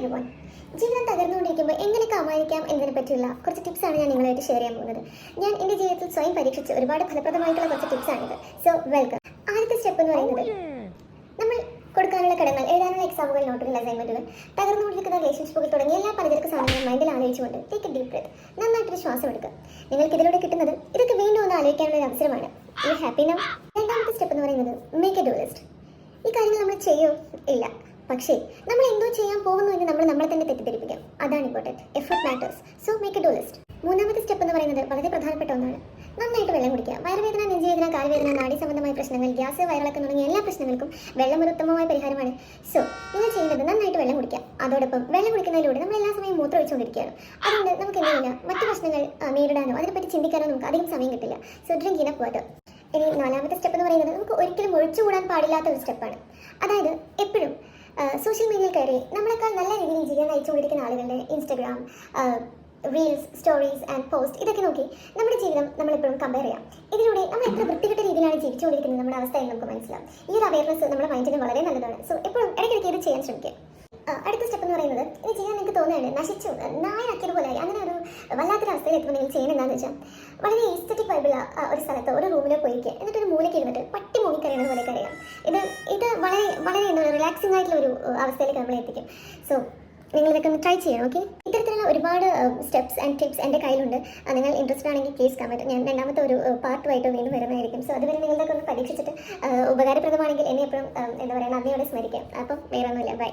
Everyone, ജീവിതം തകർന്നുകൊണ്ടിരിക്കുമ്പോൾ എങ്ങനെ കാമായിരിക്കാം എന്നതിനെ പറ്റിയുള്ള കുറച്ച് ടിപ്സാണ് ഞാൻ നിങ്ങളായിട്ട് ഷെയർ ചെയ്യാൻ പോകുന്നത്. ഞാൻ എൻ്റെ ജീവിതത്തിൽ സ്വയം പരീക്ഷിച്ച് ഒരുപാട് ഫലപ്രദമായിട്ടുള്ള കുറച്ച് ടിപ്സാണിത്. So welcome. ആദ്യത്തെ സ്റ്റെപ്പ് എന്ന് പറയുന്നത്, നമ്മൾ കൊടുക്കാനുള്ള കടങ്ങൾ, എഴുതാനുള്ള എക്സാമുകൾ, നോട്ടുകൾ, അസൈൻമെന്റുകൾ, തകർന്നുകൊണ്ടിരിക്കുന്ന റിലേഷൻഷിപ്പുകൾ തുടങ്ങിയ എല്ലാ പലചരക്ക് സാധനങ്ങളും മൈൻഡിൽ ആലോചിച്ചുകൊണ്ട് ടേക്ക് എ ഡീപ് ബ്രെത്ത്, നന്നായിട്ടൊരു ശ്വാസം എടുക്കുക. നിങ്ങൾക്ക് ഇതിലൂടെ കിട്ടുന്നത് ഇതൊക്കെ വീണ്ടും ഒന്ന് ആലോചിക്കാനുള്ള ഒരു അവസരമാണ്. You happy now? രണ്ടാമത്തെ സ്റ്റെപ്പ് എന്ന് പറയുന്നത് മേക്ക് എ ഡു ലിസ്റ്റ്. ഈ കാര്യങ്ങൾ നമ്മൾ ചെയ്യോ? ഇല്ല. പക്ഷേ നമ്മൾ എന്തോ ചെയ്യാൻ പോകുന്നു എന്ന് നമ്മളെ തന്നെ തെറ്റിദ്ധരിപ്പിക്കാം. അതാണ് important. Effort matters. So make A do list. മൂന്നാമത്തെ സ്റ്റെപ്പ് എന്ന് പറയുന്നത് വളരെ പ്രധാനപ്പെട്ട ഒന്നാണ്. നന്നായിട്ട് വെള്ളം കുടിക്കുക. വയറുവേദന, നെഞ്ചുവേദന, കാലുവേദന, നാഡി സംബന്ധമായ പ്രശ്നങ്ങൾ, ഗ്യാസ്, വയറിളക്കം തുടങ്ങിയ എല്ലാ പ്രശ്നങ്ങൾക്കും വെള്ളം ഒരു ഉത്തമമായ പരിഹാരമാണ്. സോ നിങ്ങൾ ചെയ്യുന്നത് നന്നായിട്ട് വെള്ളം കുടിക്കുക. അതോടൊപ്പം വെള്ളം കുടിക്കുന്നതിലൂടെ നമ്മൾ എല്ലാ സമയം മൂത്രം ഒഴിച്ചുകൊണ്ടിരിക്കുകയാണ്. അതുകൊണ്ട് നമുക്ക് എന്തെങ്കിലും മറ്റു പ്രശ്നങ്ങൾ നേരിടാനോ അതിനെപ്പറ്റി ചിന്തിക്കാനോ നമുക്ക് അധികം സമയം കിട്ടില്ല. So drink enough water. ഇനി നാലാമത്തെ സ്റ്റെപ്പ് എന്ന് പറയുന്നത് നമുക്ക് ഒരിക്കലും ഒഴിച്ചുകൂടാൻ പാടില്ലാത്ത ഒരു സ്റ്റെപ്പാണ്. അതായത് എപ്പോഴും സോഷ്യൽ മീഡിയയിൽ കയറി നമ്മളെക്കാൾ നല്ല രീതിയിൽ ജീവിതം നയിച്ചുകൊണ്ടിരിക്കുന്ന ആളുകളുടെ Instagram reels, stories and post ഇതൊക്കെ നോക്കി നമ്മുടെ ജീവിതം നമ്മളെപ്പോഴും കമ്പയർ ചെയ്യാം. ഇതിലൂടെ നമ്മൾ എത്ര വൃത്തികെട്ട രീതിയിലാണ് ജീവിച്ചുകൊണ്ടിരിക്കുന്നത് നമ്മുടെ അവസ്ഥയിൽ നമുക്ക് മനസ്സിലാവും. ഈ ഒരു അവയർനെസ് നമ്മുടെ മൈൻഡിന് വളരെ നല്ലതാണ്. സോ എപ്പോഴും ഇടയ്ക്കിടയ്ക്ക് ഇത് ചെയ്യാൻ ശ്രമിക്കുക. അടുത്ത സ്റ്റെപ്പ് എന്ന് പറയുന്നത്, ഇത് ചെയ്യാൻ നിങ്ങൾക്ക് തോന്നുകയാണ് നശിച്ചു നായനാക്കിയതുപോലെ അങ്ങനെ ഒരു വല്ലാത്തൊരു അവസ്ഥയിൽ എത്തുമ്പോൾ നിങ്ങൾ ചെയ്യുന്നത് എന്താണെന്ന് വെച്ചാൽ, വളരെ ഈസ്തറ്റിക് വൈബുള്ള ഒരു സ്ഥലത്ത് ഒരു റൂമിലോ പോയിരിക്കുക. എന്നിട്ടൊരു മൂലയ്ക്ക് ഇരുന്നിട്ട് പട്ടി മൂങ്ങിക്കറിയുന്നത് പോലെ കറിയാം. ഇത് വളരെ വളരെ എന്താ പറയുക, റിലാക്സിംഗ് ആയിട്ടുള്ള ഒരു അവസ്ഥയിലേക്ക് നമ്മളെ എത്തിക്കും. സോ നിങ്ങൾ ഇതൊക്കെ ഒന്ന് ട്രൈ ചെയ്യണം. ഓക്കെ, ഇത്തരത്തിലുള്ള ഒരുപാട് സ്റ്റെപ്സ് ആൻഡ് ടിപ്സ് എൻ്റെ കയ്യിലുണ്ട്. നിങ്ങൾ ഇൻട്രസ്റ്റഡ് ആണെങ്കിൽ പ്ലീസ് കമൻറ്റ്. ഞാൻ രണ്ടാമത്തെ ഒരു പാർട്ടുമായിട്ട് വീണ്ടും വരുന്നതായിരിക്കും. സോ അതുവരെ നിങ്ങളുടെയൊക്കെ ഒന്ന് പരീക്ഷിച്ചിട്ട് ഉപകാരപ്രദമാണെങ്കിൽ എന്നെ എപ്പോഴും എന്താ പറയുക, നന്ദിയോടെ സ്മരിക്കാം. അപ്പം വേറെ ഒന്നുമില്ല. ബൈ.